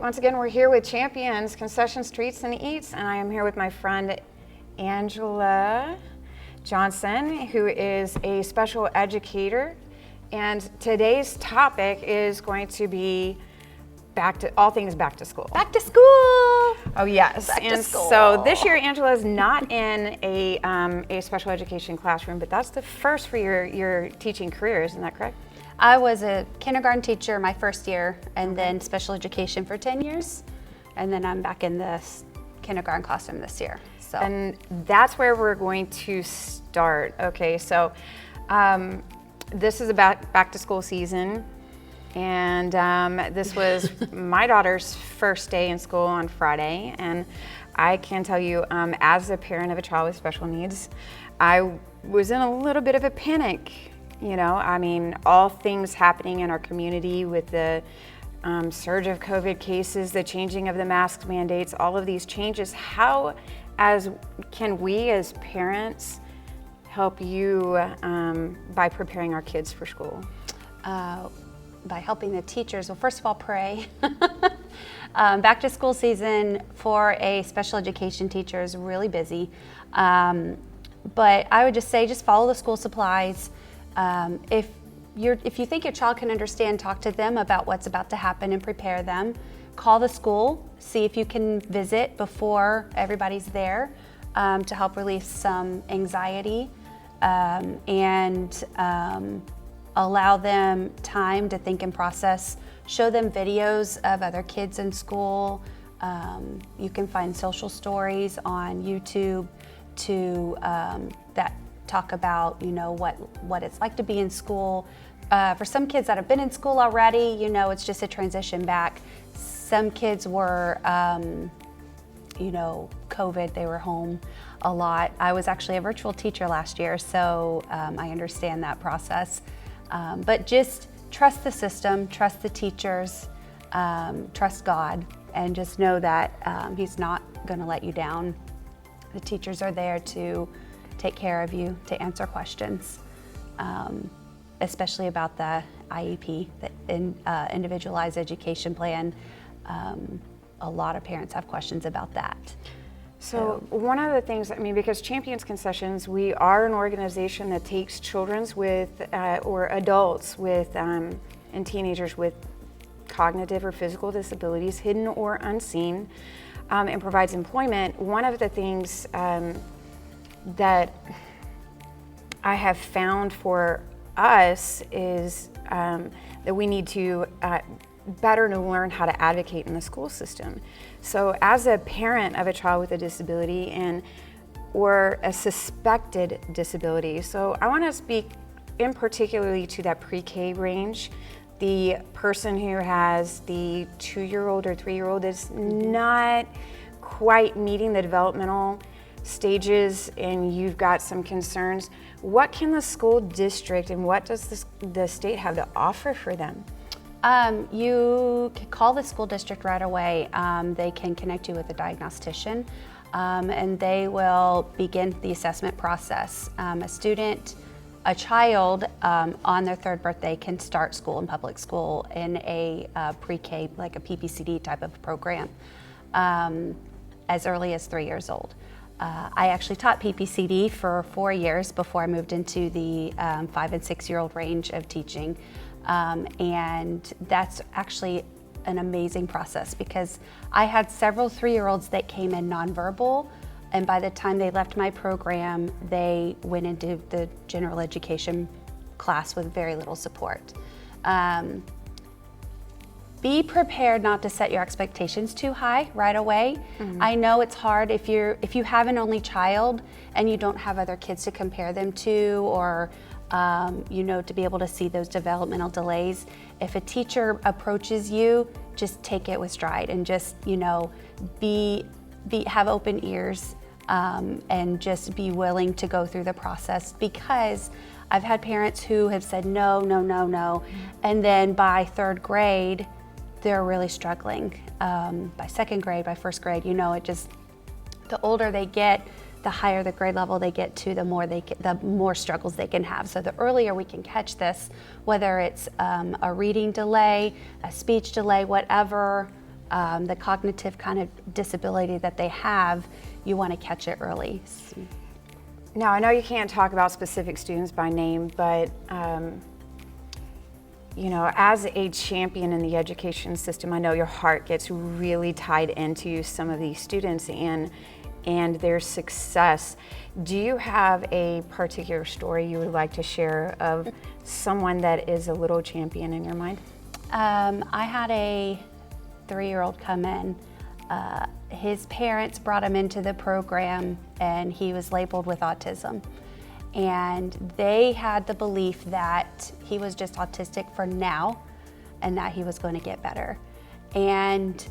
once again, we're here with Champions, Concessions, Treats, and Eats, and I am here with my friend Angela Johnson, who is a special educator. And today's topic is going to be all things back to school. Back to school! Oh yes, Back to school. So this year Angela is not in a special education classroom, but that's the first for your teaching career, isn't that correct? I was a kindergarten teacher my first year, and then special education for 10 years, and then I'm back in the kindergarten classroom this year. So. And that's where we're going to start. Okay, so this is about back to school season, and this was my daughter's first day in school on Friday, and I can tell you, as a parent of a child with special needs, I was in a little bit of a panic. You know, I mean, all things happening in our community with the surge of COVID cases, the changing of the mask mandates, all of these changes. How can we as parents help you by preparing our kids for school? By helping the teachers. Well, first of all, pray. Back to school season for a special education teacher is really busy. But I would just say, just follow the school supplies. If you think your child can understand, talk to them about what's about to happen and prepare them. Call the school, see if you can visit before everybody's there to help relieve some anxiety and allow them time to think and process. Show them videos of other kids in school. You can find social stories on YouTube that talk about, you know, what it's like to be in school. For some kids that have been in school already, you know, it's just a transition back. Some kids were, you know, COVID, they were home a lot. I was actually a virtual teacher last year, so I understand that process. But just trust the system, trust the teachers, trust God, and just know that He's not gonna let you down. The teachers are there to take care of you, to answer questions, especially about the IEP, the Individualized Education Plan. A lot of parents have questions about that. So one of the things, I mean, because Champions Concessions, we are an organization that takes children with, or adults with, and teenagers with cognitive or physical disabilities, hidden or unseen, and provides employment. One of the things that I have found for us is that we need to better to learn how to advocate in the school system. So as a parent of a child with a disability or a suspected disability, so I want to speak in particularly to that pre-K range, the person who has the 2-year-old or 3-year-old is not quite meeting the developmental stages and you've got some concerns. What can the school district and what does the state have to offer for them? You can call the school district right away. They can connect you with a diagnostician and they will begin the assessment process. A child on their 3rd birthday can start school in public school in a pre-K, like a PPCD type of program, as early as 3 years old. I actually taught PPCD for 4 years before I moved into the 5 and 6 year old range of teaching. And that's actually an amazing process because I had several 3-year-olds that came in nonverbal, and by the time they left my program, they went into the general education class with very little support. Be prepared not to set your expectations too high right away. Mm-hmm. I know it's hard if you have an only child and you don't have other kids to compare them to, or you know, to be able to see those developmental delays. If a teacher approaches you, just take it with stride and just, you know, have open ears and just be willing to go through the process, because I've had parents who have said no, no, no, no, and then by 3rd grade, they're really struggling. By 2nd grade, by 1st grade, you know, the older they get, the higher the grade level they get to, the more struggles they can have. So the earlier we can catch this, whether it's a reading delay, a speech delay, whatever, the cognitive kind of disability that they have, you want to catch it early. Now, I know you can't talk about specific students by name, but you know, as a champion in the education system, I know your heart gets really tied into some of these students and their success. Do you have a particular story you would like to share of someone that is a little champion in your mind? I had a 3-year-old come in. His parents brought him into the program and he was labeled with autism. And they had the belief that he was just autistic for now and that he was going to get better. And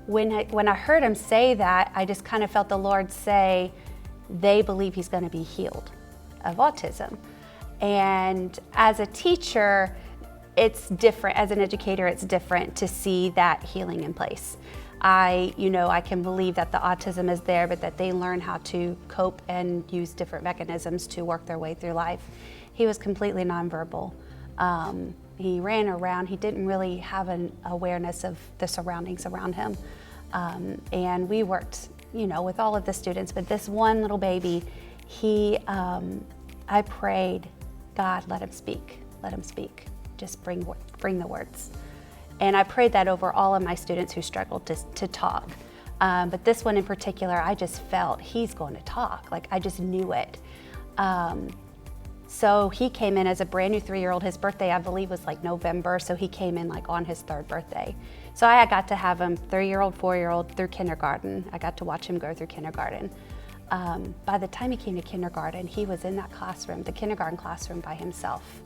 when I heard him say that, I just kind of felt the Lord say, they believe he's going to be healed of autism. And as a teacher, it's different. As an educator, it's different to see that healing in place. I can believe that the autism is there, but that they learn how to cope and use different mechanisms to work their way through life. He was completely nonverbal. He ran around. He didn't really have an awareness of the surroundings around him. And we worked, with all of the students, but this one little baby, I prayed, God, let him speak. Let him speak. Just bring the words. And I prayed that over all of my students who struggled to talk. But this one in particular, I just felt he's going to talk. Like, I just knew it. So he came in as a brand new 3-year-old. His birthday, I believe, was like November. So he came in like on his 3rd birthday. So I got to have him 3-year-old, 4-year-old through kindergarten. I got to watch him go through kindergarten. By the time he came to kindergarten, he was in that classroom, the kindergarten classroom, by himself.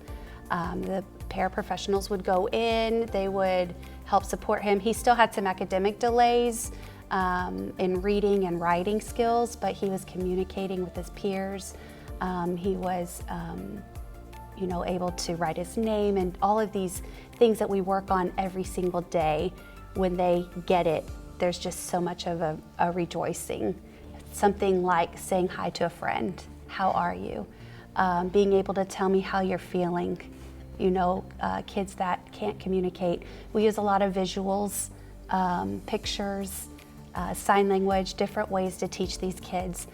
The paraprofessionals would go in, they would help support him. He still had some academic delays in reading and writing skills, but he was communicating with his peers. He was able to write his name and all of these things that we work on every single day. When they get it, there's just so much of a rejoicing. Something like saying hi to a friend, how are you? Being able to tell me how you're feeling. Kids that can't communicate. We use a lot of visuals, pictures, sign language, different ways to teach these kids.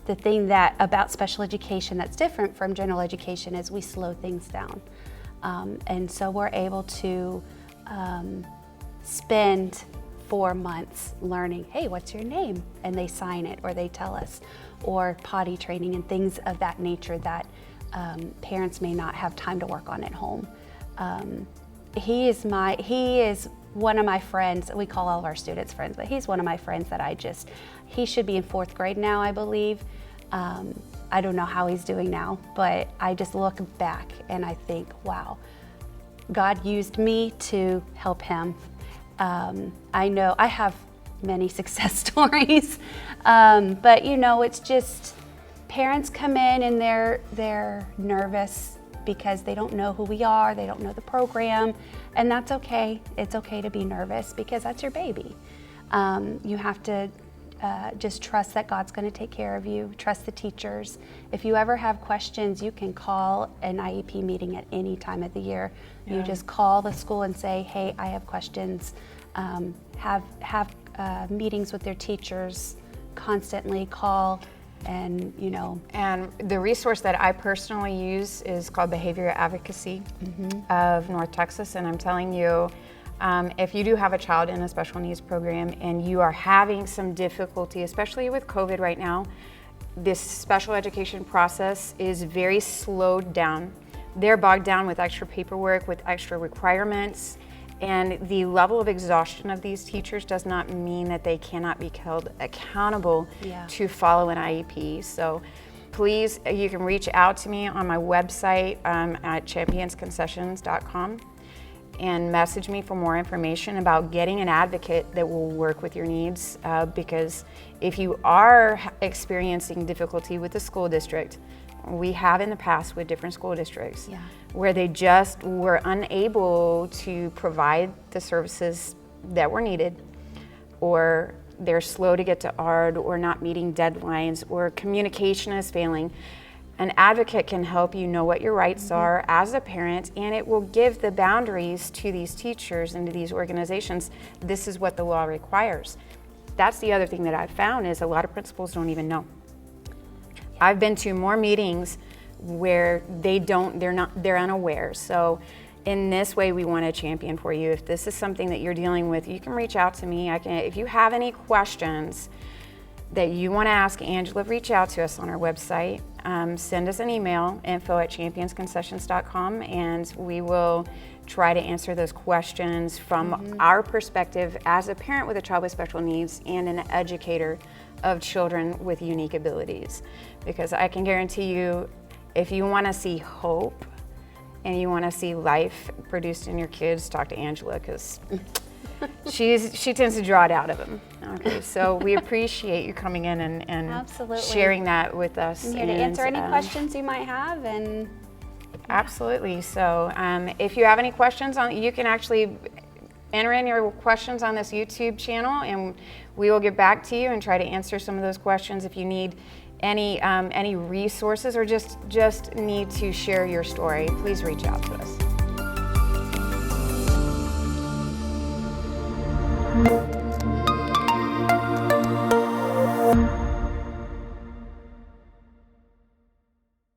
The thing about special education that's different from general education is we slow things down. And so we're able to spend 4 months learning, hey, what's your name? And they sign it or they tell us, or potty training and things of that nature that parents may not have time to work on at home. He is one of my friends. We call all of our students friends, but he's one of my friends that he should be in 4th grade now, I believe. I don't know how he's doing now, but I just look back and I think, wow, God used me to help him. I know I have many success stories, but it's just parents come in and they're nervous because they don't know who we are, they don't know the program, and that's okay. It's okay to be nervous because that's your baby. You have to just trust that God's going to take care of you, trust the teachers. If you ever have questions, you can call an IEP meeting at any time of the year. Yeah. You just call the school and say, hey, I have questions. Have meetings with their teachers, constantly call. And the resource that I personally use is called Behavior Advocacy of North Texas. And I'm telling you, if you do have a child in a special needs program and you are having some difficulty, especially with COVID right now, this special education process is very slowed down. They're bogged down with extra paperwork, with extra requirements. And the level of exhaustion of these teachers does not mean that they cannot be held accountable to follow an IEP. So please, you can reach out to me on my website at championsconcessions.com and message me for more information about getting an advocate that will work with your needs. Because if you are experiencing difficulty with the school district, we have in the past with different school districts where they just were unable to provide the services that were needed, or they're slow to get to ARD, or not meeting deadlines, or communication is failing. An advocate can help you know what your rights are as a parent, and it will give the boundaries to these teachers and to these organizations. This is what the law requires. That's the other thing that I've found is a lot of principals don't even know. I've been to more meetings where they're unaware. So in this way, we want to champion for you. If this is something that you're dealing with, you can reach out to me. If you have any questions that you want to ask Angela, reach out to us on our website. Send us an email, info@championsconcessions.com, and we will try to answer those questions from our perspective as a parent with a child with special needs and an educator of children with unique abilities. Because I can guarantee you, if you want to see hope and you want to see life produced in your kids, talk to Angela, because she tends to draw it out of them. Okay, so we appreciate you coming in and Absolutely. sharing that with us. I'm here to answer any questions you might have. And Absolutely. So if you have any questions, you can actually enter in your questions on this YouTube channel, and we will get back to you and try to answer some of those questions. If you need any resources or just need to share your story, please reach out to us.